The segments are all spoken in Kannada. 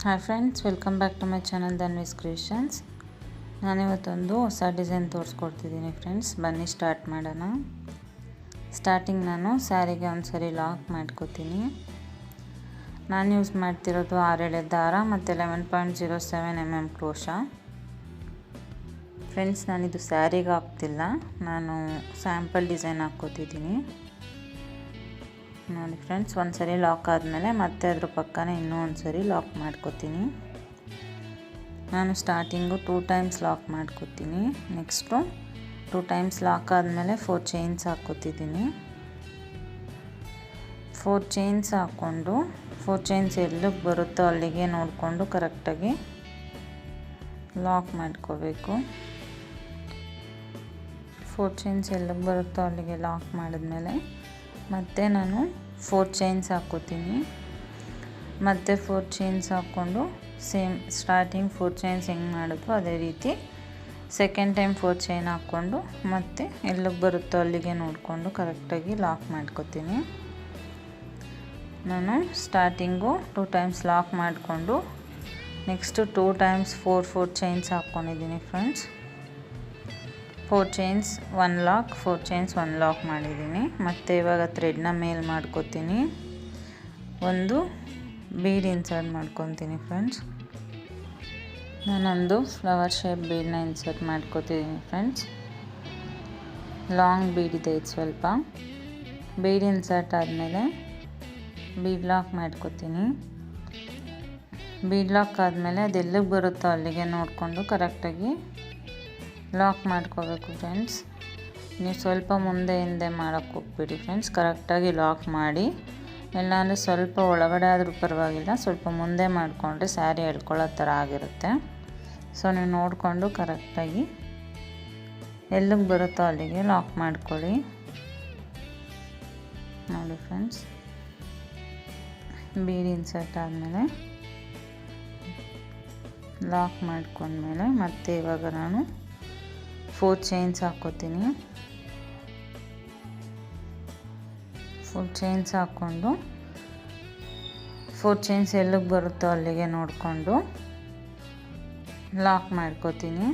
Hi friends, welcome back to my channel Dhanvi's creations. ನಾನಿವತ್ತೊಂದು ಹೊಸ ಡಿಸೈನ್ ತೋರಿಸ್ಕೊಡ್ತಿದ್ದೀನಿ ಫ್ರೆಂಡ್ಸ್. ಬನ್ನಿ ಸ್ಟಾರ್ಟ್ ಮಾಡೋಣ. ಸ್ಟಾರ್ಟಿಂಗ್ ನಾನು ಸ್ಯಾರಿಗೆ ಒಂದು ಸರಿ ಲಾಕ್ ಮಾಡ್ಕೋತೀನಿ. ನಾನು ಯೂಸ್ ಮಾಡ್ತಿರೋದು 6 ಎಳೆ ದಾರ ಮತ್ತು 11.07 mm ಕ್ರೋಶ. ಫ್ರೆಂಡ್ಸ್, ನಾನಿದು ಸ್ಯಾರಿಗೆ ಹಾಕ್ತಿಲ್ಲ, ನಾನು ಸ್ಯಾಂಪಲ್ ಡಿಸೈನ್ ಹಾಕ್ಕೋತಿದ್ದೀನಿ. ನೋಡಿ ಫ್ರೆಂಡ್ಸ್, ಒಂದು ಸರಿ ಲಾಕ್ ಆದಮೇಲೆ ಮತ್ತೆ ಅದ್ರ ಪಕ್ಕನೇ ಇನ್ನೂ ಒಂದು ಸರಿ ಲಾಕ್ ಮಾಡ್ಕೋತೀನಿ. ನಾನು ಸ್ಟಾರ್ಟಿಂಗು 2 ಟೈಮ್ಸ್ ಲಾಕ್ ಮಾಡ್ಕೋತೀನಿ. ನೆಕ್ಸ್ಟು 2 ಟೈಮ್ಸ್ ಲಾಕ್ ಆದಮೇಲೆ 4 ಚೈನ್ಸ್ ಹಾಕ್ಕೋತಿದ್ದೀನಿ. 4 ಚೈನ್ಸ್ ಹಾಕ್ಕೊಂಡು 4 ಚೈನ್ಸ್ ಎಲ್ಲಿಗೆ ಬರುತ್ತೋ ಅಲ್ಲಿಗೆ ನೋಡಿಕೊಂಡು ಕರೆಕ್ಟಾಗಿ ಲಾಕ್ ಮಾಡ್ಕೋಬೇಕು. 4 ಚೈನ್ಸ್ ಎಲ್ಲಿಗೆ ಬರುತ್ತೋ ಅಲ್ಲಿಗೆ ಲಾಕ್ ಮಾಡಿದ್ಮೇಲೆ ಮತ್ತೆ ನಾನು 4 ಚೈನ್ಸ್ ಹಾಕ್ಕೋತೀನಿ. ಮತ್ತು 4 ಚೈನ್ಸ್ ಹಾಕ್ಕೊಂಡು ಸೇಮ್ ಸ್ಟಾರ್ಟಿಂಗ್ 4 ಚೈನ್ಸ್ ಹೆಂಗೆ ಮಾಡಿದ್ವು ಅದೇ ರೀತಿ ಸೆಕೆಂಡ್ ಟೈಮ್ 4 ಚೈನ್ ಹಾಕ್ಕೊಂಡು ಮತ್ತೆ ಎಲ್ಲಿಗೆ ಬರುತ್ತೋ ಅಲ್ಲಿಗೆ ನೋಡಿಕೊಂಡು ಕರೆಕ್ಟಾಗಿ ಲಾಕ್ ಮಾಡ್ಕೋತೀನಿ. ನಾನು ಸ್ಟಾರ್ಟಿಂಗು 2 ಟೈಮ್ಸ್ ಲಾಕ್ ಮಾಡಿಕೊಂಡು ನೆಕ್ಸ್ಟು 2 ಟೈಮ್ಸ್ 4 ಚೈನ್ಸ್ ಹಾಕ್ಕೊಂಡಿದ್ದೀನಿ friends. 4 chains 1 lock, 4 chains 1 lock ಮಾಡಿದ್ದೀನಿ. ಮತ್ತು ಇವಾಗ ಥ್ರೆಡ್ನ ಮೇಲೆ ಮಾಡ್ಕೋತೀನಿ. ಒಂದು ಬೀಡ್ ಇನ್ಸರ್ಟ್ ಮಾಡ್ಕೊತೀನಿ ಫ್ರೆಂಡ್ಸ್. ನಾನೊಂದು ಫ್ಲವರ್ ಶೇಪ್ ಬೀಡನ್ನ ಇನ್ಸರ್ಟ್ ಮಾಡ್ಕೋತಿದ್ದೀನಿ ಫ್ರೆಂಡ್ಸ್. ಲಾಂಗ್ ಬೀಡ್ ಇದೆ ಇದು ಸ್ವಲ್ಪ. ಬೀಡ್ ಇನ್ಸರ್ಟ್ ಆದಮೇಲೆ ಬೀಡ್ ಲಾಕ್ ಮಾಡ್ಕೋತೀನಿ. ಬೀಡ್ ಲಾಕ್ ಆದಮೇಲೆ ಅದು ಎಲ್ಲಿಗೆ ಬರುತ್ತೋ ಅಲ್ಲಿಗೆ ನೋಡಿಕೊಂಡು ಕರೆಕ್ಟಾಗಿ ಲಾಕ್ ಮಾಡ್ಕೋಬೇಕು ಫ್ರೆಂಡ್ಸ್. ನೀವು ಸ್ವಲ್ಪ ಮುಂದೆ ಹಿಂದೆ ಮಾಡೋಕ್ಕೆ ಹೋಗ್ಬಿಡಿ ಫ್ರೆಂಡ್ಸ್. ಕರೆಕ್ಟಾಗಿ ಲಾಕ್ ಮಾಡಿ. ಇಲ್ಲಾಂದರೆ ಸ್ವಲ್ಪ ಒಳಗಡೆ ಆದರೂ ಪರವಾಗಿಲ್ಲ, ಸ್ವಲ್ಪ ಮುಂದೆ ಮಾಡಿಕೊಂಡ್ರೆ ಸ್ಯಾರಿ ಎಳ್ಕೊಳ್ಳೋ ಥರ ಆಗಿರುತ್ತೆ. ಸೊ ನೀವು ನೋಡಿಕೊಂಡು ಕರೆಕ್ಟಾಗಿ ಎಲ್ಲಿಗೆ ಬರುತ್ತೋ ಅಲ್ಲಿಗೆ ಲಾಕ್ ಮಾಡ್ಕೊಳ್ಳಿ. ನೋಡಿ ಫ್ರೆಂಡ್ಸ್, ಬೀಡ್ ಇನ್ಸರ್ಟ್ ಆದಮೇಲೆ ಲಾಕ್ ಮಾಡ್ಕೊಂಡ್ಮೇಲೆ ಮತ್ತೆ ಇವಾಗ ನಾನು 4 ಚೈನ್ಸ್ ಹಾಕ್ಕೋತೀನಿ. 4 ಚೈನ್ಸ್ ಹಾಕ್ಕೊಂಡು 4 ಚೈನ್ಸ್ ಎಲ್ಲಿಗೆ ಬರುತ್ತೋ ಅಲ್ಲಿಗೆ ನೋಡಿಕೊಂಡು ಲಾಕ್ ಮಾಡ್ಕೋತೀನಿ.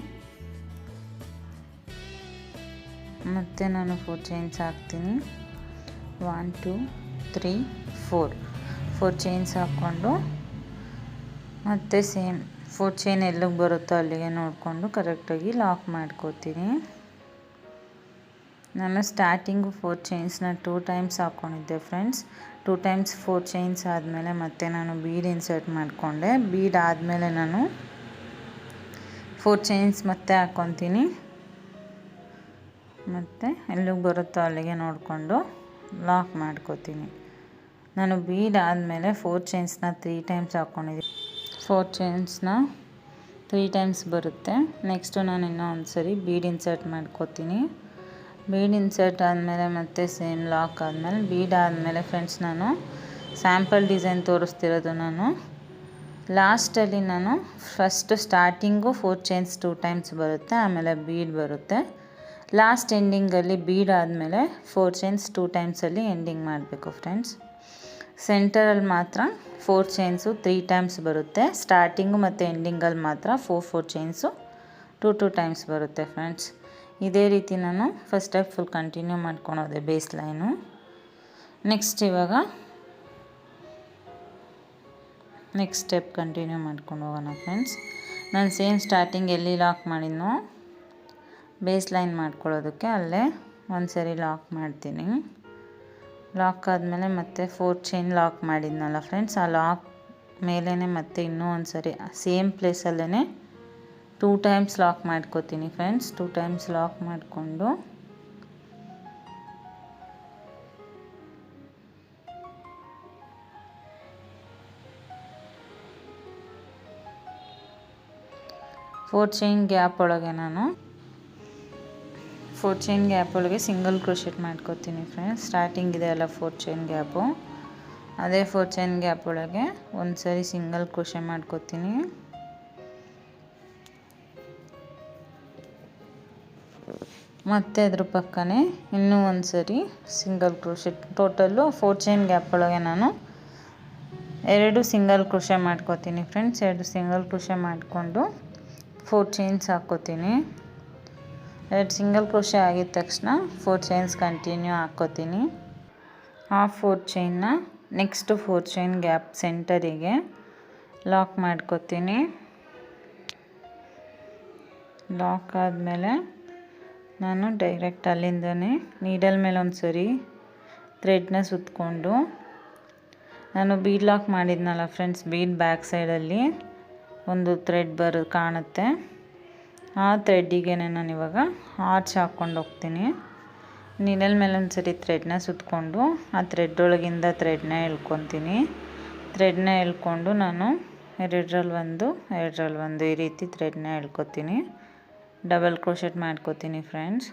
ಮತ್ತು ನಾನು 4 ಚೈನ್ಸ್ ಹಾಕ್ತೀನಿ. 1 2 3 4 ಚೈನ್ಸ್ ಹಾಕ್ಕೊಂಡು ಮತ್ತು ಸೇಮ್ 4 ಚೈನ್ ಎಲ್ಲಿಗೆ ಬರುತ್ತೋ ಅಲ್ಲಿಗೆ ನೋಡಿಕೊಂಡು ಕರೆಕ್ಟಾಗಿ ಲಾಕ್ ಮಾಡ್ಕೋತೀನಿ. ನಾನು ಸ್ಟಾರ್ಟಿಂಗು 4 ಚೈನ್ಸ್ನ 2 ಟೈಮ್ಸ್ ಹಾಕ್ಕೊಂಡಿದ್ದೆ ಫ್ರೆಂಡ್ಸ್. 2 ಟೈಮ್ಸ್ 4 ಚೈನ್ಸ್ ಆದಮೇಲೆ ಮತ್ತೆ ನಾನು ಬೀಡ್ ಇನ್ಸರ್ಟ್ ಮಾಡಿಕೊಂಡೆ. ಬೀಡ್ ಆದಮೇಲೆ ನಾನು 4 ಚೈನ್ಸ್ ಮತ್ತೆ ಹಾಕ್ಕೊತೀನಿ. ಮತ್ತು ಎಲ್ಲಿಗೆ ಬರುತ್ತೋ ಅಲ್ಲಿಗೆ ನೋಡಿಕೊಂಡು ಲಾಕ್ ಮಾಡ್ಕೋತೀನಿ. ನಾನು ಬೀಡ್ ಆದಮೇಲೆ 4 ಚೈನ್ಸ್ನ 3 ಟೈಮ್ಸ್ ಹಾಕ್ಕೊಂಡಿದ್ದೀನಿ. 4 ಚೈನ್ಸ್ನ 3 ಟೈಮ್ಸ್ ಬರುತ್ತೆ. ನೆಕ್ಸ್ಟು ನಾನು ಇನ್ನೂ ಒಂದು ಸರಿ ಬೀಡ್ ಇನ್ಸರ್ಟ್ ಮಾಡ್ಕೋತೀನಿ. ಬೀಡ್ ಇನ್ಸರ್ಟ್ ಆದಮೇಲೆ ಮತ್ತೆ ಸೇಮ್ ಲಾಕ್ ಆದಮೇಲೆ ಬೀಡ್ ಆದಮೇಲೆ ಫ್ರೆಂಡ್ಸ್, ನಾನು ಸ್ಯಾಂಪಲ್ ಡಿಸೈನ್ ತೋರಿಸ್ತಿರೋದು ನಾನು ಲಾಸ್ಟಲ್ಲಿ ನಾನು ಫಸ್ಟು ಸ್ಟಾರ್ಟಿಂಗು 4 ಚೈನ್ಸ್ 2 ಟೈಮ್ಸ್ ಬರುತ್ತೆ, ಆಮೇಲೆ ಬೀಡ್ ಬರುತ್ತೆ. ಲಾಸ್ಟ್ ಎಂಡಿಂಗಲ್ಲಿ ಬೀಡ್ ಆದಮೇಲೆ 4 ಚೈನ್ಸ್ 2 ಟೈಮ್ಸಲ್ಲಿ ಎಂಡಿಂಗ್ ಮಾಡಬೇಕು ಫ್ರೆಂಡ್ಸ್. ಸೆಂಟರಲ್ಲಿ ಮಾತ್ರ 4 ಚೈನ್ಸು 3 ಟೈಮ್ಸ್ ಬರುತ್ತೆ. ಸ್ಟಾರ್ಟಿಂಗು ಮತ್ತು ಎಂಡಿಂಗಲ್ಲಿ ಮಾತ್ರ 4 ಚೈನ್ಸು 2 ಟೈಮ್ಸ್ ಬರುತ್ತೆ ಫ್ರೆಂಡ್ಸ್. ಇದೇ ರೀತಿ ನಾನು ಫಸ್ಟ್ ಸ್ಟೆಪ್ ಫುಲ್ ಕಂಟಿನ್ಯೂ ಮಾಡ್ಕೊಳೋದೆ ಬೇಸ್ ಲೈನು. ನೆಕ್ಸ್ಟ್ ಇವಾಗ ನೆಕ್ಸ್ಟ್ ಸ್ಟೆಪ್ ಕಂಟಿನ್ಯೂ ಮಾಡ್ಕೊಂಡು ಹೋಗೋಣ ಫ್ರೆಂಡ್ಸ್. ನಾನು ಸೇಮ್ ಸ್ಟಾರ್ಟಿಂಗ್ ಎಲ್ಲಿ ಲಾಕ್ ಮಾಡಿದ್ನೋ ಬೇಸ್ ಲೈನ್ ಮಾಡ್ಕೊಳ್ಳೋದಕ್ಕೆ ಅಲ್ಲೇ ಒಂದು ಸರಿ ಲಾಕ್ ಮಾಡ್ತೀನಿ. ಲಾಕ್ ಆದಮೇಲೆ ಮತ್ತೆ 4 ಚೈನ್ ಲಾಕ್ ಮಾಡಿದ್ನಲ್ಲ ಫ್ರೆಂಡ್ಸ್, ಆ ಲಾಕ್ ಮೇಲೇ ಮತ್ತೆ ಇನ್ನೂ ಒಂದು ಸರಿ ಸೇಮ್ ಪ್ಲೇಸಲ್ಲೇ 2 ಟೈಮ್ಸ್ ಲಾಕ್ ಮಾಡ್ಕೋತೀನಿ ಫ್ರೆಂಡ್ಸ್. 2 ಟೈಮ್ಸ್ ಲಾಕ್ ಮಾಡಿಕೊಂಡು ಫೋರ್ ಚೈನ್ ಗ್ಯಾಪ್ ಒಳಗೆ ನಾನು 4 ಚೈನ್ ಗ್ಯಾಪ್ ಒಳಗೆ ಸಿಂಗಲ್ ಕ್ರೋಶೆಟ್ ಮಾಡ್ಕೋತೀನಿ ಫ್ರೆಂಡ್ಸ್. ಸ್ಟಾರ್ಟಿಂಗ್ ಇದೆ ಅಲ್ಲ 4 ಚೈನ್ ಗ್ಯಾಪು, ಅದೇ 4 ಚೈನ್ ಗ್ಯಾಪ್ ಒಳಗೆ ಒಂದು ಸರಿ ಸಿಂಗಲ್ ಕ್ರೋಶೆ ಮಾಡ್ಕೋತೀನಿ. ಮತ್ತು ಅದ್ರ ಪಕ್ಕನೇ ಇನ್ನೂ ಒಂದು ಸರಿ single crochet. Total 4 chain gap ಒಳಗೆ ನಾನು 2 ಸಿಂಗಲ್ ಕ್ರೋಶೆ ಮಾಡ್ಕೋತೀನಿ ಫ್ರೆಂಡ್ಸ್. 2 ಸಿಂಗಲ್ ಕ್ರೋಶೆ ಮಾಡಿಕೊಂಡು 4 ಚೈನ್ಸ್ ಹಾಕ್ಕೋತೀನಿ. 2 ಸಿಂಗಲ್ ಕ್ರೋಶೆ ಆಗಿದ ತಕ್ಷಣ 4 ಚೈನ್ಸ್ ಕಂಟಿನ್ಯೂ ಹಾಕ್ಕೋತೀನಿ. ಆ 4 ಚೈನ್ನ ನೆಕ್ಸ್ಟ್ 4 ಚೈನ್ ಗ್ಯಾಪ್ ಸೆಂಟರಿಗೆ ಲಾಕ್ ಮಾಡ್ಕೋತೀನಿ. ಲಾಕ್ ಆದಮೇಲೆ ನಾನು ಡೈರೆಕ್ಟ್ ಅಲ್ಲಿಂದನೇ ನೀಡಲ್ ಮೇಲೆ ಒಂದು ಸರಿ ಥ್ರೆಡ್ನ ಸುತ್ತಕೊಂಡು, ನಾನು ಬೀಡ್ ಲಾಕ್ ಮಾಡಿದ್ನಲ್ಲ ಫ್ರೆಂಡ್ಸ್, ಬೀಡ್ ಬ್ಯಾಕ್ ಸೈಡಲ್ಲಿ ಒಂದು ಥ್ರೆಡ್ ಕಾಣುತ್ತೆ. ಆ ಥ್ರೆಡ್ಡಿಗೆ ನಾನು ಇವಾಗ ಆರ್ಚ್ ಹಾಕ್ಕೊಂಡು ಹೋಗ್ತೀನಿ. ನೀಡಲ್ ಮೇಲೆ ಒಂದು ಸರಿ ಥ್ರೆಡ್ನ ಸುತ್ತಕೊಂಡು ಆ ಥ್ರೆಡ್ ಒಳಗಿಂದ ಥ್ರೆಡ್ನ ಎಳ್ಕೊತೀನಿ. ಥ್ರೆಡ್ನ ಎಳ್ಕೊಂಡು ನಾನು 2ರಲ್ಲಿ 1 2ರಲ್ಲಿ 1 ಈ ರೀತಿ ಥ್ರೆಡ್ನ ಎಳ್ಕೊತೀನಿ. ಡಬಲ್ ಕ್ರೋಶೆಟ್ ಮಾಡ್ಕೋತೀನಿ ಫ್ರೆಂಡ್ಸ್.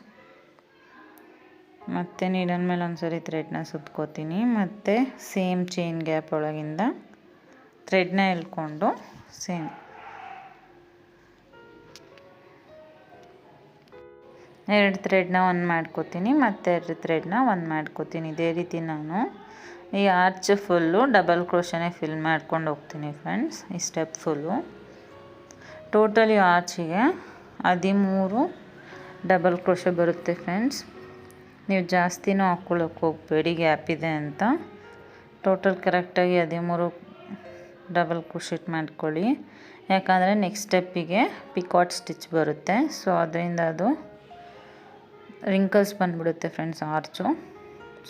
ಮತ್ತು ನೀಡಲ್ ಮೇಲೆ ಒಂದು ಸರಿ ಥ್ರೆಡ್ನ ಸುತ್ಕೋತೀನಿ. ಮತ್ತು ಸೇಮ್ ಚೈನ್ ಗ್ಯಾಪ್ ಒಳಗಿಂದ ಥ್ರೆಡ್ನ ಎಳ್ಕೊಂಡು ಸೇಮ್ 2 ಥ್ರೆಡ್ನ 1 ಮಾಡ್ಕೋತೀನಿ. ಮತ್ತು 2 ಥ್ರೆಡ್ನ 1 ಮಾಡ್ಕೋತೀನಿ. ಇದೇ ರೀತಿ ನಾನು ಈ ಆರ್ಚ್ ಫುಲ್ಲು ಡಬಲ್ ಕ್ರೋಶನೇ ಫಿಲ್ ಮಾಡ್ಕೊಂಡು ಹೋಗ್ತೀನಿ ಫ್ರೆಂಡ್ಸ್. ಈ ಸ್ಟೆಪ್ ಫುಲ್ಲು ಟೋಟಲ್ ಈ ಆರ್ಚಿಗೆ 13 ಡಬಲ್ ಕ್ರೋಶೆ ಬರುತ್ತೆ ಫ್ರೆಂಡ್ಸ್. ನೀವು ಜಾಸ್ತಿನೂ ಹಾಕ್ಕೊಳ್ಳೋಕೆ ಹೋಗಬೇಡಿ, ಗ್ಯಾಪ್ ಇದೆ ಅಂತ. ಟೋಟಲ್ ಕರೆಕ್ಟಾಗಿ 13 ಡಬಲ್ ಕ್ರೋಶೆಟ್ ಮಾಡ್ಕೊಳ್ಳಿ. ಯಾಕಂದರೆ ನೆಕ್ಸ್ಟ್ ಸ್ಟೆಪ್ಪಿಗೆ ಪಿಕಾಟ್ ಸ್ಟಿಚ್ ಬರುತ್ತೆ. ಸೊ ಅದರಿಂದ ಅದು ರಿಂಕಲ್ಸ್ ಬಂದುಬಿಡುತ್ತೆ ಫ್ರೆಂಡ್ಸ್ ಆರ್ಚು.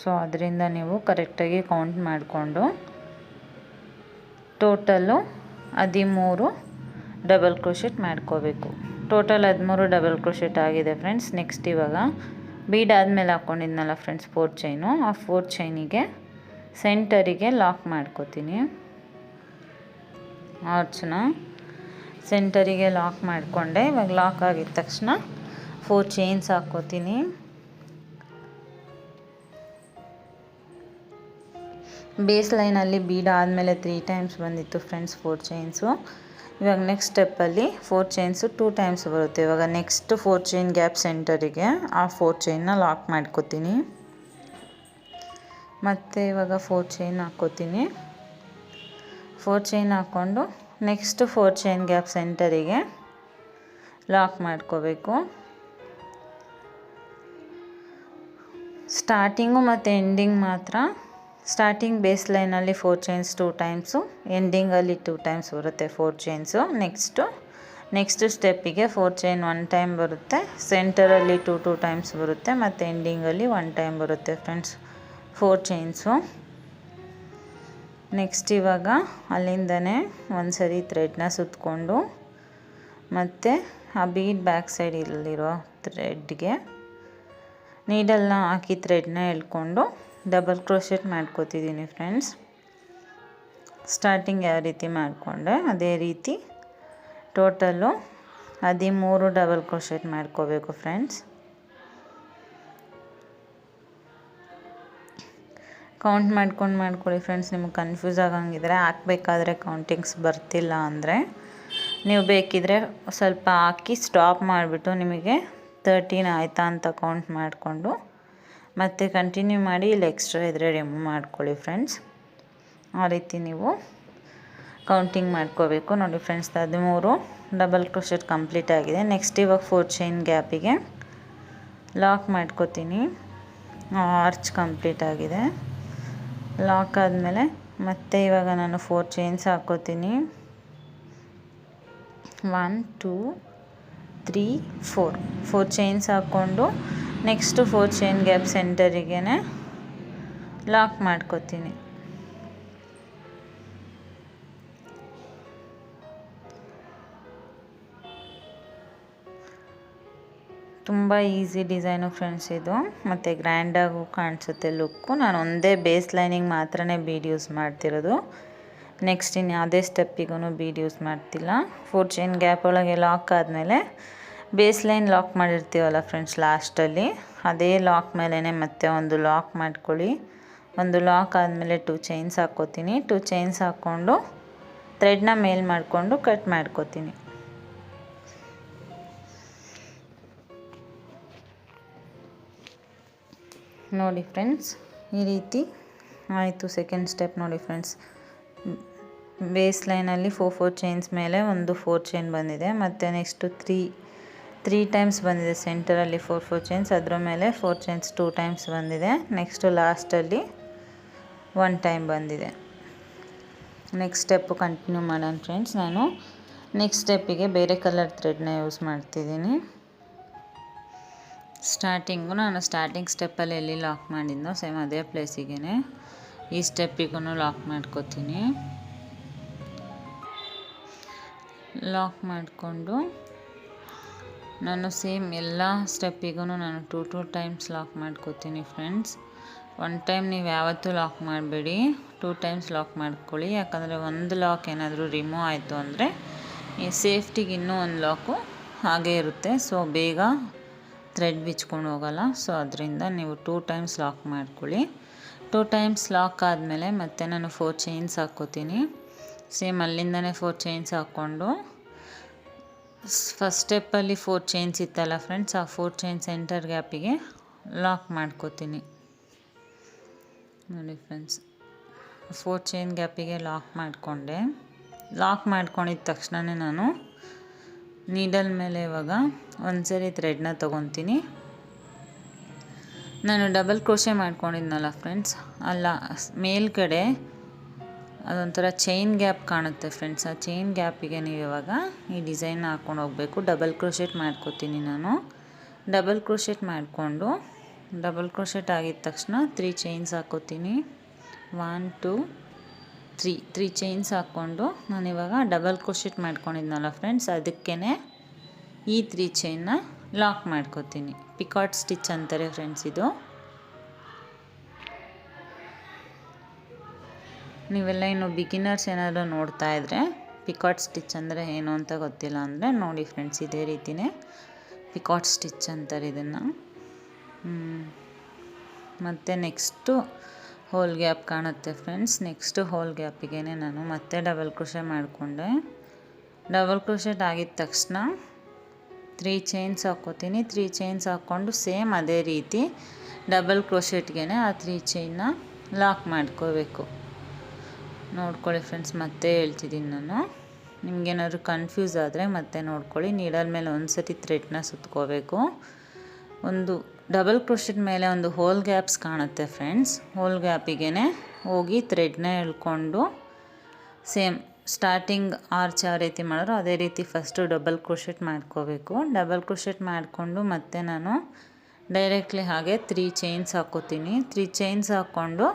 ಸೊ ಅದರಿಂದ ನೀವು ಕರೆಕ್ಟಾಗಿ ಕೌಂಟ್ ಮಾಡಿಕೊಂಡು ಟೋಟಲ್ಲು 13 ಡಬಲ್ ಕ್ರೋಶೆಟ್ ಮಾಡ್ಕೋಬೇಕು. ಟೋಟಲ್ 13 ಡಬಲ್ ಕ್ರೋಶೆಟ್ ಆಗಿದೆ ಫ್ರೆಂಡ್ಸ್. ನೆಕ್ಸ್ಟ್ ಇವಾಗ ಬೀಡ್ ಆದಮೇಲೆ ಹಾಕ್ಕೊಂಡಿದ್ನಲ್ಲ ಫ್ರೆಂಡ್ಸ್ 4 ಚೈನು, ಆ 4 ಚೈನಿಗೆ ಸೆಂಟರಿಗೆ ಲಾಕ್ ಮಾಡ್ಕೋತೀನಿ. ಆರ್ಚನ್ನ ಸೆಂಟರಿಗೆ ಲಾಕ್ ಮಾಡಿಕೊಂಡೆ. ಇವಾಗ ಲಾಕ್ ಆಗಿದ ತಕ್ಷಣ 4 ಚೈನ್ಸ್ ಹಾಕ್ಕೋತೀನಿ. ಬೇಸ್ ಲೈನಲ್ಲಿ ಬೀಡ್ ಆದಮೇಲೆ 3 ಟೈಮ್ಸ್ ಬಂದಿತ್ತು ಫ್ರೆಂಡ್ಸ್ 4 ಚೈನ್ಸು. ಇವಾಗ ನೆಕ್ಸ್ಟ್ ಸ್ಟೆಪ್ಪಲ್ಲಿ 4 ಚೈನ್ಸು 2 ಟೈಮ್ಸ್ ಬರುತ್ತೆ. ಇವಾಗ ನೆಕ್ಸ್ಟ್ 4 ಚೈನ್ ಗ್ಯಾಪ್ ಸೆಂಟರಿಗೆ ಆ 4 ಚೈನ್ನ ಲಾಕ್ ಮಾಡ್ಕೋತೀನಿ. ಮತ್ತು ಇವಾಗ 4 ಚೈನ್ ಹಾಕ್ಕೋತೀನಿ. 4 ಚೈನ್ ಹಾಕ್ಕೊಂಡು ನೆಕ್ಸ್ಟ್ 4 ಚೈನ್ ಗ್ಯಾಪ್ ಸೆಂಟರಿಗೆ ಲಾಕ್ ಮಾಡ್ಕೋಬೇಕು. ಸ್ಟಾರ್ಟಿಂಗು ಮತ್ತು ಎಂಡಿಂಗ್ ಮಾತ್ರ, ಸ್ಟಾರ್ಟಿಂಗ್ ಬೇಸ್ ಲೈನಲ್ಲಿ 4 ಚೈನ್ಸ್ 2 ಟೈಮ್ಸು, ಎಂಡಿಂಗಲ್ಲಿ 2 ಟೈಮ್ಸ್ ಬರುತ್ತೆ 4 ಚೈನ್ಸು. ನೆಕ್ಸ್ಟ್ ಸ್ಟೆಪ್ಪಿಗೆ 4 ಚೈನ್ 1 ಟೈಮ್ ಬರುತ್ತೆ, ಸೆಂಟರಲ್ಲಿ 2 ಟೈಮ್ಸ್ ಬರುತ್ತೆ, ಮತ್ತು ಎಂಡಿಂಗಲ್ಲಿ 1 ಟೈಮ್ ಬರುತ್ತೆ ಫ್ರೆಂಡ್ಸ್ 4 ಚೈನ್ಸು. ನೆಕ್ಸ್ಟ್ ಇವಾಗ ಅಲ್ಲಿಂದನೇ ಒಂದು ಸರಿ ಥ್ರೆಡ್ನ ಸುತ್ತಕೊಂಡು ಮತ್ತು ಆ ಬೀಡ್ ಬ್ಯಾಕ್ ಸೈಡಲ್ಲಿರೋ ಥ್ರೆಡ್ಗೆ ನೀಡಲ್ನ ಹಾಕಿ ಥ್ರೆಡ್ನ ಎಳ್ಕೊಂಡು ಡಬಲ್ ಕ್ರೋಶೆಟ್ ಮಾಡ್ಕೋತಿದ್ದೀನಿ ಫ್ರೆಂಡ್ಸ್. ಸ್ಟಾರ್ಟಿಂಗ್ ಯಾವ ರೀತಿ ಮಾಡಿಕೊಂಡೆ ಅದೇ ರೀತಿ ಟೋಟಲ್ಲು 13 ಡಬಲ್ ಕ್ರೋಶೆಟ್ ಮಾಡ್ಕೋಬೇಕು ಫ್ರೆಂಡ್ಸ್. ಕೌಂಟ್ ಮಾಡ್ಕೊಳ್ಳಿ ಫ್ರೆಂಡ್ಸ್. ನಿಮಗೆ ಕನ್ಫ್ಯೂಸ್ ಆಗಂಗಿದ್ರೆ, ಹಾಕಬೇಕಾದ್ರೆ ಕೌಂಟಿಂಗ್ಸ್ ಬರ್ತಿಲ್ಲ ಅಂದರೆ ನೀವು ಬೇಕಿದ್ರೆ ಸ್ವಲ್ಪ ಹಾಕಿ ಸ್ಟಾಪ್ ಮಾಡಿಬಿಟ್ಟು ನಿಮಗೆ 13 ಆಯಿತಾ ಅಂತ ಕೌಂಟ್ ಮಾಡಿಕೊಂಡು ಮತ್ತೆ ಕಂಟಿನ್ಯೂ ಮಾಡಿ. ಇಲ್ಲಿ ಎಕ್ಸ್ಟ್ರಾ ಇದ್ದರೆ ರಿಮೂವ್ ಮಾಡ್ಕೊಳ್ಳಿ ಫ್ರೆಂಡ್ಸ್. ಆ ರೀತಿ ನೀವು ಕೌಂಟಿಂಗ್ ಮಾಡ್ಕೋಬೇಕು. ನೋಡಿ ಫ್ರೆಂಡ್ಸ್ 13 ಡಬಲ್ ಕ್ರೋಶೆಟ್ ಕಂಪ್ಲೀಟ್ ಆಗಿದೆ. ನೆಕ್ಸ್ಟ್ ಇವಾಗ 4 ಚೈನ್ ಗ್ಯಾಪಿಗೆ ಲಾಕ್ ಮಾಡ್ಕೋತೀನಿ. ಆರ್ಚ್ ಕಂಪ್ಲೀಟ್ ಆಗಿದೆ. ಲಾಕ್ ಆದಮೇಲೆ ಮತ್ತೆ ಇವಾಗ ನಾನು 4 ಚೈನ್ಸ್ ಹಾಕ್ಕೋತೀನಿ. 1 2 3 4 ಚೈನ್ಸ್ ಹಾಕ್ಕೊಂಡು ನೆಕ್ಸ್ಟ್ 4 ಚೈನ್ ಗ್ಯಾಪ್ ಸೆಂಟರಿಗೆ ಲಾಕ್ ಮಾಡ್ಕೋತೀನಿ. ತುಂಬ ಈಸಿ ಡಿಸೈನು ಫ್ರೆಂಡ್ಸ್ ಇದು, ಮತ್ತು ಗ್ರ್ಯಾಂಡಾಗೂ ಕಾಣಿಸುತ್ತೆ ಲುಕ್ಕು. ನಾನು ಒಂದೇ ಬೇಸ್ ಲೈನಿಗೆ ಮಾತ್ರ ಬೀಡ್ ಯೂಸ್ ಮಾಡ್ತಿರೋದು. ನೆಕ್ಸ್ಟ್ ಇನ್ನು ಯಾವುದೇ ಸ್ಟೆಪ್ಪಿಗೂ ಬೀಡ್ ಯೂಸ್ ಮಾಡ್ತಿಲ್ಲ. 4 ಚೈನ್ ಗ್ಯಾಪ್ ಒಳಗೆ ಲಾಕ್ ಆದಮೇಲೆ ಬೇಸ್ ಲೈನ್ ಲಾಕ್ ಮಾಡಿರ್ತೀವಲ್ಲ ಫ್ರೆಂಡ್ಸ್ ಲಾಸ್ಟಲ್ಲಿ, ಅದೇ ಲಾಕ್ ಮೇಲೇ ಮತ್ತೆ ಒಂದು ಲಾಕ್ ಮಾಡ್ಕೊಳ್ಳಿ. ಒಂದು ಲಾಕ್ ಆದಮೇಲೆ 2 ಚೈನ್ಸ್ ಹಾಕ್ಕೋತೀನಿ. 2 ಚೈನ್ಸ್ ಹಾಕ್ಕೊಂಡು ಥ್ರೆಡ್ನ ಮೇಲ್ ಮಾಡಿಕೊಂಡು ಕಟ್ ಮಾಡ್ಕೋತೀನಿ. ನೋಡಿ ಫ್ರೆಂಡ್ಸ್ ಈ ರೀತಿ ಆಯಿತು. ಸೆಕೆಂಡ್ ಸ್ಟೆಪ್ ನೋಡಿ ಫ್ರೆಂಡ್ಸ್, ಬೇಸ್ ಲೈನಲ್ಲಿ 4 ಚೈನ್ಸ್ ಮೇಲೆ ಒಂದು 4 ಚೈನ್ ಬಂದಿದೆ. ಮತ್ತು ನೆಕ್ಸ್ಟು ತ್ರೀ ಟೈಮ್ಸ್ ಬಂದಿದೆ ಸೆಂಟರಲ್ಲಿ 4 ಚೈನ್ಸ್, ಅದರ ಮೇಲೆ 4 ಚೈನ್ಸ್ 2 ಟೈಮ್ಸ್ ಬಂದಿದೆ. ನೆಕ್ಸ್ಟು ಲಾಸ್ಟಲ್ಲಿ 1 ಟೈಮ್ ಬಂದಿದೆ. ನೆಕ್ಸ್ಟ್ ಸ್ಟೆಪ್ಪು ಕಂಟಿನ್ಯೂ ಮಾಡೋಣ ಫ್ರೆಂಡ್ಸ್. ನಾನು ನೆಕ್ಸ್ಟ್ ಸ್ಟೆಪ್ಪಿಗೆ ಬೇರೆ ಕಲರ್ ಥ್ರೆಡ್ನ ಯೂಸ್ ಮಾಡ್ತಿದ್ದೀನಿ. ನಾನು ಸ್ಟಾರ್ಟಿಂಗ್ ಸ್ಟೆಪ್ಪಲ್ಲಿ ಎಲ್ಲಿ ಲಾಕ್ ಮಾಡಿದ್ನೋ ಸೇಮ್ ಅದೇ ಪ್ಲೇಸಿಗೆ ಈ ಸ್ಟೆಪ್ಪಿಗೂ ಲಾಕ್ ಮಾಡ್ಕೋತೀನಿ. ಲಾಕ್ ಮಾಡಿಕೊಂಡು ನಾನು ಸೇಮ್ ಎಲ್ಲ ಸ್ಟೆಪ್ಪಿಗೂ ನಾನು 2 ಟೈಮ್ಸ್ ಲಾಕ್ ಮಾಡ್ಕೋತೀನಿ ಫ್ರೆಂಡ್ಸ್. 1 ಟೈಮ್ ನೀವು ಯಾವತ್ತೂ ಲಾಕ್ ಮಾಡಬೇಡಿ, 2 ಟೈಮ್ಸ್ ಲಾಕ್ ಮಾಡ್ಕೊಳ್ಳಿ. ಯಾಕಂದರೆ ಒಂದು ಲಾಕ್ ಏನಾದರೂ ರಿಮೂವ್ ಆಯಿತು ಅಂದರೆ ಈ ಸೇಫ್ಟಿಗೆ ಇನ್ನೂ ಒಂದು ಲಾಕು ಹಾಗೇ ಇರುತ್ತೆ. ಸೊ ಬೇಗ ಥ್ರೆಡ್ ಬಿಚ್ಕೊಂಡು ಹೋಗೋಲ್ಲ. ಸೊ ಅದರಿಂದ ನೀವು 2 ಟೈಮ್ಸ್ ಲಾಕ್ ಮಾಡ್ಕೊಳ್ಳಿ. 2 ಟೈಮ್ಸ್ ಲಾಕ್ ಆದಮೇಲೆ ಮತ್ತೆ ನಾನು 4 ಚೈನ್ಸ್ ಹಾಕ್ಕೋತೀನಿ. ಸೇಮ್ ಅಲ್ಲಿಂದನೇ 4 ಚೈನ್ಸ್ ಹಾಕ್ಕೊಂಡು ಫಸ್ಟ್ ಸ್ಟೆಪ್ಪಲ್ಲಿ 4 ಚೈನ್ಸ್ ಇತ್ತಲ್ಲ ಫ್ರೆಂಡ್ಸ್, ಆ 4 ಚೈನ್ ಸೆಂಟರ್ ಗ್ಯಾಪಿಗೆ ಲಾಕ್ ಮಾಡ್ಕೋತೀನಿ. ನೋಡಿ ಫ್ರೆಂಡ್ಸ್, 4 ಚೈನ್ ಗ್ಯಾಪಿಗೆ ಲಾಕ್ ಮಾಡಿಕೊಂಡೆ. ಲಾಕ್ ಮಾಡ್ಕೊಂಡಿದ್ದ ತಕ್ಷಣವೇ ನಾನು ನೀಡಲ್ ಮೇಲೆ ಇವಾಗ ಒಂದ್ಸರಿ ಥ್ರೆಡ್ನ ತೊಗೊತೀನಿ. ನಾನು ಡಬಲ್ ಕ್ರೋಶೆ ಮಾಡ್ಕೊಂಡಿದ್ನಲ್ಲ ಫ್ರೆಂಡ್ಸ್, ಅಲ್ಲ ಮೇಲ್ಗಡೆ ಅದೊಂಥರ ಚೈನ್ ಗ್ಯಾಪ್ ಕಾಣುತ್ತೆ ಫ್ರೆಂಡ್ಸ್. ಆ ಚೈನ್ ಗ್ಯಾಪಿಗೆ ನೀವು ಇವಾಗ ಈ ಡಿಸೈನ್ ಹಾಕ್ಕೊಂಡು ಹೋಗಬೇಕು. ಡಬಲ್ ಕ್ರೋಶೆಟ್ ಮಾಡ್ಕೋತೀನಿ ನಾನು. ಡಬಲ್ ಕ್ರೋಶೆಟ್ ಮಾಡಿಕೊಂಡು ಡಬಲ್ ಕ್ರೋಶೆಟ್ ಆಗಿದ ತಕ್ಷಣ 3 ಚೈನ್ಸ್ ಹಾಕ್ಕೋತೀನಿ. 1 2 3 ಚೈನ್ಸ್ ಹಾಕ್ಕೊಂಡು ನಾನಿವಾಗ ಡಬಲ್ ಕ್ರೋಶೆಟ್ ಮಾಡ್ಕೊಂಡಿದ್ನಲ್ಲ ಫ್ರೆಂಡ್ಸ್, ಅದಕ್ಕೇ ಈ 3 ಚೈನ್ನ ಲಾಕ್ ಮಾಡ್ಕೋತೀನಿ. ಪಿಕಾಟ್ ಸ್ಟಿಚ್ ಅಂತಾರೆ ಫ್ರೆಂಡ್ಸ್ ಇದು. ನೀವೆಲ್ಲ ಇನ್ನು ಬಿಗಿನರ್ಸ್ ಏನಾದರೂ ನೋಡ್ತಾ ಇದ್ದರೆ ಪಿಕಾಟ್ ಸ್ಟಿಚ್ ಅಂದರೆ ಏನು ಅಂತ ಗೊತ್ತಿಲ್ಲ ಅಂದರೆ ನೋಡಿ ಫ್ರೆಂಡ್ಸ್, ಇದೇ ರೀತಿಯೇ ಪಿಕಾಟ್ ಸ್ಟಿಚ್ ಅಂತಾರೆ ಇದನ್ನು. ಮತ್ತು ನೆಕ್ಸ್ಟು ಹೋಲ್ ಗ್ಯಾಪ್ ಕಾಣುತ್ತೆ ಫ್ರೆಂಡ್ಸ್. ನೆಕ್ಸ್ಟು ಹೋಲ್ ಗ್ಯಾಪಿಗೆ ನಾನು ಮತ್ತೆ ಡಬಲ್ ಕ್ರೋಶೆ ಮಾಡಿಕೊಂಡೆ. ಡಬಲ್ ಕ್ರೋಶೆಟ್ ಆಗಿದ ತಕ್ಷಣ 3 ಚೈನ್ಸ್ ಹಾಕ್ಕೋತೀನಿ. 3 ಚೈನ್ಸ್ ಹಾಕ್ಕೊಂಡು ಸೇಮ್ ಅದೇ ರೀತಿ ಡಬಲ್ ಕ್ರೋಶೆಟ್ಗೆ ಆ 3 ಚೈನ್ನ ಲಾಕ್ ಮಾಡ್ಕೋಬೇಕು. ನೋಡ್ಕೊಳ್ಳಿ ಫ್ರೆಂಡ್ಸ್, ಮತ್ತೆ ಹೇಳ್ತಿದ್ದೀನಿ ನಾನು. ನಿಮಗೇನಾದ್ರು ಕನ್ಫ್ಯೂಸ್ ಆದರೆ ಮತ್ತೆ ನೋಡ್ಕೊಳ್ಳಿ. ನೀಡಲ್ ಮೇಲೆ ಒಂದು ಸತಿ ಥ್ರೆಡ್ನ ಸುತ್ಕೋಬೇಕು. ಒಂದು ಡಬಲ್ ಕ್ರೋಶೆಟ್ ಮೇಲೆ ಒಂದು ಹೋಲ್ ಗ್ಯಾಪ್ಸ್ ಕಾಣುತ್ತೆ ಫ್ರೆಂಡ್ಸ್. ಹೋಲ್ ಗ್ಯಾಪಿಗೆ ಹೋಗಿ ಥ್ರೆಡ್ನ ಎಳ್ಕೊಂಡು ಸೇಮ್ ಸ್ಟಾರ್ಟಿಂಗ್ ಆರ್ಚ್ ಯಾವ ರೀತಿ ಮಾಡಿದ್ರು ಅದೇ ರೀತಿ ಫಸ್ಟು ಡಬಲ್ ಕ್ರೋಶೆಟ್ ಮಾಡ್ಕೋಬೇಕು. ಡಬಲ್ ಕ್ರೋಶೆಟ್ ಮಾಡಿಕೊಂಡು ಮತ್ತೆ ನಾನು ಡೈರೆಕ್ಟ್ಲಿ ಹಾಗೆ 3 ಚೈನ್ಸ್ ಹಾಕ್ಕೋತೀನಿ. 3 ಚೈನ್ಸ್ ಹಾಕ್ಕೊಂಡು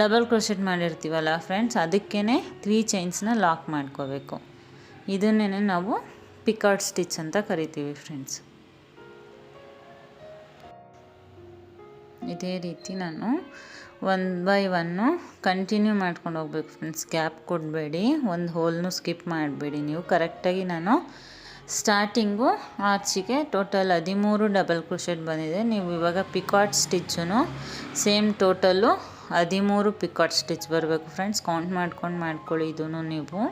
ಡಬಲ್ ಕ್ರೋಶೆಟ್ ಮಾಡಿರ್ತೀವಲ್ಲ ಫ್ರೆಂಡ್ಸ್, ಅದಕ್ಕೇ 3 ಚೈನ್ಸ್ನ ಲಾಕ್ ಮಾಡ್ಕೋಬೇಕು. ಇದನ್ನೇ ನಾವು ಪಿಕಾಟ್ ಸ್ಟಿಚ್ ಅಂತ ಕರಿತೀವಿ ಫ್ರೆಂಡ್ಸ್. ಇದೇ ರೀತಿ ನಾನು 1 ಬೈ 1 ಕಂಟಿನ್ಯೂ ಮಾಡ್ಕೊಂಡು ಹೋಗ್ಬೇಕು ಫ್ರೆಂಡ್ಸ್. ಗ್ಯಾಪ್ ಕೊಡಬೇಡಿ, ಒಂದು ಹೋಲ್ನು ಸ್ಕಿಪ್ ಮಾಡಬೇಡಿ ನೀವು. ಕರೆಕ್ಟಾಗಿ ನಾನು ಸ್ಟಾರ್ಟಿಂಗು ಆರ್ಚಿಗೆ ಟೋಟಲ್ 13 ಡಬಲ್ ಕ್ರೋಶೆಟ್ ಬಂದಿದೆ. ನೀವು ಇವಾಗ picot stitch same total 13 picot stitch ಬರಬೇಕು ಫ್ರೆಂಡ್ಸ್. ಕೌಂಟ್ ಮಾಡ್ಕೊಂಡು ಮಾಡ್ಕೊಳ್ಳಿ ಇದನ್ನು ನೀವು.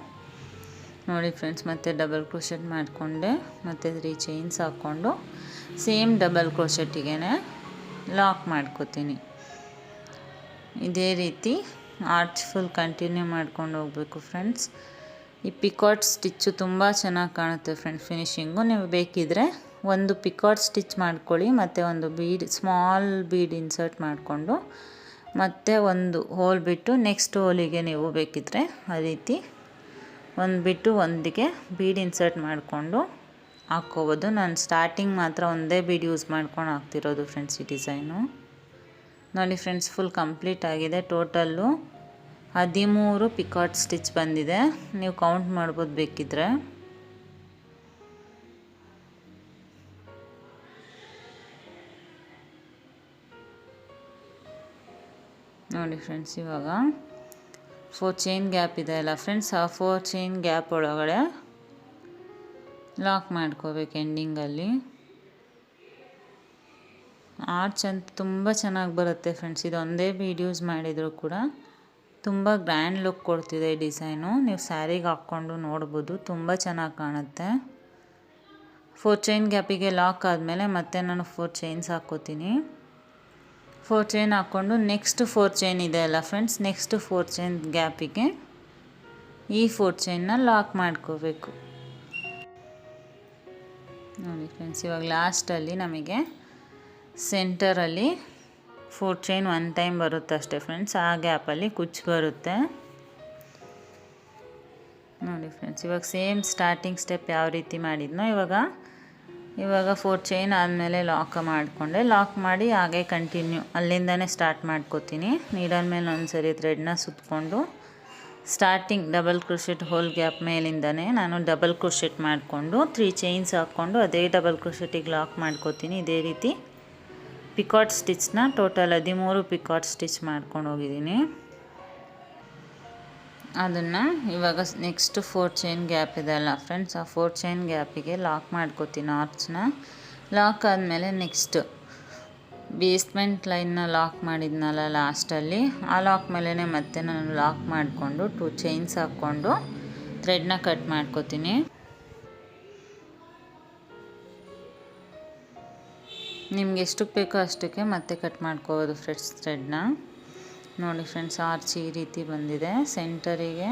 ನೋಡಿ ಫ್ರೆಂಡ್ಸ್, ಮತ್ತೆ ಡಬಲ್ ಕ್ರೋಶೆಟ್ ಮಾಡಿಕೊಂಡೆ, ಮತ್ತು 3 ಚೈನ್ಸ್ ಹಾಕ್ಕೊಂಡು ಸೇಮ್ ಡಬಲ್ ಕ್ರೋಶೆಟ್ಟಿಗೆ ಲಾಕ್ ಮಾಡ್ಕೋತೀನಿ. ಇದೇ ರೀತಿ ಆರ್ಚ್ ಫುಲ್ ಕಂಟಿನ್ಯೂ ಮಾಡ್ಕೊಂಡು ಹೋಗಬೇಕು ಫ್ರೆಂಡ್ಸ್. ಈ ಪಿಕಾಟ್ ಸ್ಟಿಚ್ಚು ತುಂಬ ಚೆನ್ನಾಗಿ ಕಾಣುತ್ತೆ ಫ್ರೆಂಡ್ಸ್ ಫಿನಿಶಿಂಗು. ನೀವು ಬೇಕಿದ್ದರೆ ಒಂದು ಪಿಕಾಟ್ ಸ್ಟಿಚ್ ಮಾಡ್ಕೊಳ್ಳಿ, ಮತ್ತು ಒಂದು ಸ್ಮಾಲ್ ಬೀಡ್ ಇನ್ಸರ್ಟ್ ಮಾಡಿಕೊಂಡು ಮತ್ತು ಒಂದು ಹೋಲ್ ಬಿಟ್ಟು ನೆಕ್ಸ್ಟ್ ಹೋಲಿಗೆ ನೀವು ಬೇಕಿದ್ದರೆ ಆ ರೀತಿ ಒಂದು ಬಿಟ್ಟು ಒಂದಿಗೆ ಬೀಡ್ ಇನ್ಸರ್ಟ್ ಮಾಡಿಕೊಂಡು ಹಾಕ್ಕೋಬೋದು. ನಾನು ಸ್ಟಾರ್ಟಿಂಗ್ ಮಾತ್ರ ಒಂದೇ ಬೀಡ್ ಯೂಸ್ ಮಾಡ್ಕೊಂಡು ಹಾಕ್ತಿರೋದು ಫ್ರೆಂಡ್ಸ್ ಈ ಡಿಸೈನು. ನೋಡಿ ಫ್ರೆಂಡ್ಸ್, ಫುಲ್ ಕಂಪ್ಲೀಟ್ ಆಗಿದೆ. ಟೋಟಲ್ಲು 13 ಪಿಕಾಟ್ ಸ್ಟಿಚ್ ಬಂದಿದೆ. ನೀವು ಕೌಂಟ್ ಮಾಡ್ಬೋದು ಬೇಕಿದ್ದರೆ. ನೋಡಿ ಫ್ರೆಂಡ್ಸ್, ಇವಾಗ 4 ಚೈನ್ ಗ್ಯಾಪ್ ಇದೆ ಅಲ್ಲ ಫ್ರೆಂಡ್ಸ್, ಆ 4 ಚೈನ್ ಗ್ಯಾಪ್ ಒಳಗಡೆ ಲಾಕ್ ಮಾಡ್ಕೋಬೇಕು ಎಂಡಿಂಗಲ್ಲಿ. ಆರ್ಚ್ ಅಂತ ತುಂಬ ಚೆನ್ನಾಗಿ ಬರುತ್ತೆ ಫ್ರೆಂಡ್ಸ್. ಇದೊಂದೇ ಬೀಡ್ ಯೂಸ್ ಮಾಡಿದರೂ ಕೂಡ ತುಂಬ ಗ್ರ್ಯಾಂಡ್ ಲುಕ್ ಕೊಡ್ತಿದೆ ಈ ಡಿಸೈನು. ನೀವು ಸ್ಯಾರಿಗೆ ಹಾಕ್ಕೊಂಡು ನೋಡ್ಬೋದು, ತುಂಬ ಚೆನ್ನಾಗಿ ಕಾಣುತ್ತೆ. 4 ಚೈನ್ ಗ್ಯಾಪಿಗೆ ಲಾಕ್ ಆದಮೇಲೆ ಮತ್ತೆ ನಾನು 4 ಚೈನ್ಸ್ ಹಾಕ್ಕೋತೀನಿ. 4 ಚೈನ್ ಹಾಕ್ಕೊಂಡು ನೆಕ್ಸ್ಟ್ 4 ಚೈನ್ ಇದೆ ಅಲ್ಲ ಫ್ರೆಂಡ್ಸ್, ನೆಕ್ಸ್ಟ್ 4 ಚೈನ್ ಗ್ಯಾಪಿಗೆ ಈ 4 ಚೈನ್ನ ಲಾಕ್ ಮಾಡ್ಕೋಬೇಕು ನೋಡಿ ಫ್ರೆಂಡ್ಸ್. ಇವಾಗ ಲಾಸ್ಟಲ್ಲಿ ನಮಗೆ ಸೆಂಟರಲ್ಲಿ 4 ಚೈನ್ 1 ಟೈಮ್ ಬರುತ್ತೆ ಅಷ್ಟೇ ಫ್ರೆಂಡ್ಸ್. ಆ ಗ್ಯಾಪಲ್ಲಿ ಕುಚ್ಚು ಬರುತ್ತೆ ನೋಡಿ ಫ್ರೆಂಡ್ಸ್. ಇವಾಗ ಸೇಮ್ ಸ್ಟಾರ್ಟಿಂಗ್ ಸ್ಟೆಪ್ ಯಾವ ರೀತಿ ಮಾಡಿದ್ನೋ ಇವಾಗ 4 ಚೈನ್ ಆದಮೇಲೆ ಲಾಕ್ ಮಾಡಿಕೊಂಡೆ. ಲಾಕ್ ಮಾಡಿ ಹಾಗೆ ಕಂಟಿನ್ಯೂ ಅಲ್ಲಿಂದನೇ ಸ್ಟಾರ್ಟ್ ಮಾಡ್ಕೋತೀನಿ. ನೀಡಲ್ ಮೇಲೆ ಒಂದ್ಸರಿ ಥ್ರೆಡ್ನ ಸುತ್ತಕೊಂಡು starting double crochet hole gap ಮೇಲಿಂದನೇ ನಾನು ಡಬಲ್ ಕ್ರೋಶೆಟ್ ಮಾಡಿಕೊಂಡು 3 ಚೈನ್ಸ್ ಹಾಕ್ಕೊಂಡು ಅದೇ ಡಬಲ್ ಕ್ರೋಶೆಟಿಗೆ ಲಾಕ್ ಮಾಡ್ಕೋತೀನಿ. ಇದೇ ರೀತಿ ಪಿಕಾಟ್ ಸ್ಟಿಚ್ನ ಟೋಟಲ್ 13 ಪಿಕಾಟ್ ಸ್ಟಿಚ್ ಮಾಡ್ಕೊಂಡು ಹೋಗಿದ್ದೀನಿ. ಅದನ್ನು ಇವಾಗ ನೆಕ್ಸ್ಟ್ 4 ಚೈನ್ ಗ್ಯಾಪ್ ಇದೆಲ್ಲ ಫ್ರೆಂಡ್ಸ್, ಆ 4 ಚೈನ್ ಗ್ಯಾಪಿಗೆ ಲಾಕ್ ಮಾಡ್ಕೋತೀನಿ ಆರ್ಚ್ನ. ಲಾಕ್ ಆದಮೇಲೆ ನೆಕ್ಸ್ಟ್ ಬೇಸ್ಮೆಂಟ್ ಲೈನ್ನ ಲಾಕ್ ಮಾಡಿದ್ನಲ್ಲ ಲಾಸ್ಟಲ್ಲಿ, ಆ ಲಾಕ್ ಮೇಲೇ ಮತ್ತೆ ನಾನು ಲಾಕ್ ಮಾಡಿಕೊಂಡು 2 ಚೈನ್ಸ್ ಹಾಕ್ಕೊಂಡು ಥ್ರೆಡ್ನ ಕಟ್ ಮಾಡ್ಕೋತೀನಿ. ನಿಮ್ಗೆ ಎಷ್ಟಕ್ಕೆ ಬೇಕೋ ಅಷ್ಟಕ್ಕೆ ಮತ್ತೆ ಕಟ್ ಮಾಡ್ಕೋಬೋದು ಫ್ರೆಂಡ್ಸ್ ಥ್ರೆಡ್ನ. ನೋಡಿ ಫ್ರೆಂಡ್ಸ್, ಆರ್ಚ್ ಈ ರೀತಿ ಬಂದಿದೆ. ಸೆಂಟರಿಗೆ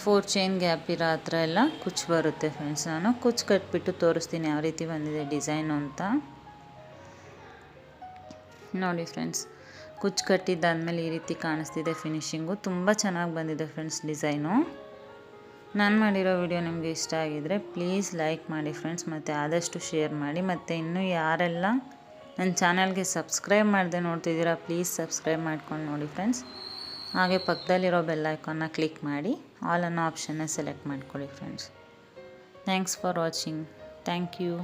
4 ಚೈನ್ ಗ್ಯಾಪ್ ಇರೋ ಹತ್ರ ಎಲ್ಲ ಕುಚ್ಚು ಬರುತ್ತೆ ಫ್ರೆಂಡ್ಸ್. ನಾನು ಕುಚ್ಚು ಕಟ್ಬಿಟ್ಟು ತೋರಿಸ್ತೀನಿ ಯಾವ ರೀತಿ ಬಂದಿದೆ ಡಿಸೈನು ಅಂತ. ನೋಡಿ ಫ್ರೆಂಡ್ಸ್, ಕುಚ್ಚು ಕಟ್ಟಿದ್ದಾದಮೇಲೆ ಈ ರೀತಿ ಕಾಣಿಸ್ತಿದೆ ಫಿನಿಶಿಂಗು. ತುಂಬ ಚೆನ್ನಾಗಿ ಬಂದಿದೆ ಫ್ರೆಂಡ್ಸ್ ಡಿಸೈನು. ನಾನು ಮಾಡಿರೋ ವಿಡಿಯೋ ನಿಮಗೆ ಇಷ್ಟ ಆಗಿದರೆ ಪ್ಲೀಸ್ ಲೈಕ್ ಮಾಡಿ ಫ್ರೆಂಡ್ಸ್, ಮತ್ತು ಆದಷ್ಟು ಶೇರ್ ಮಾಡಿ. ಮತ್ತು ಇನ್ನೂ ಯಾರೆಲ್ಲ ನನ್ನ ಚಾನಲ್ಗೆ ಸಬ್ಸ್ಕ್ರೈಬ್ ಮಾಡದೆ ನೋಡ್ತಿದ್ದೀರಾ ಪ್ಲೀಸ್ ಸಬ್ಸ್ಕ್ರೈಬ್ ಮಾಡ್ಕೊಂಡು ನೋಡಿ ಫ್ರೆಂಡ್ಸ್. ಹಾಗೆ ಪಕ್ಕದಲ್ಲಿರೋ ಬೆಲ್ ಐಕಾನ್ನ ಕ್ಲಿಕ್ ಮಾಡಿ ಆಲ್ ಅನ್ನೋ ಆಪ್ಷನ್ನ ಸೆಲೆಕ್ಟ್ ಮಾಡ್ಕೊಳ್ಳಿ friends. Thanks for watching. Thank you.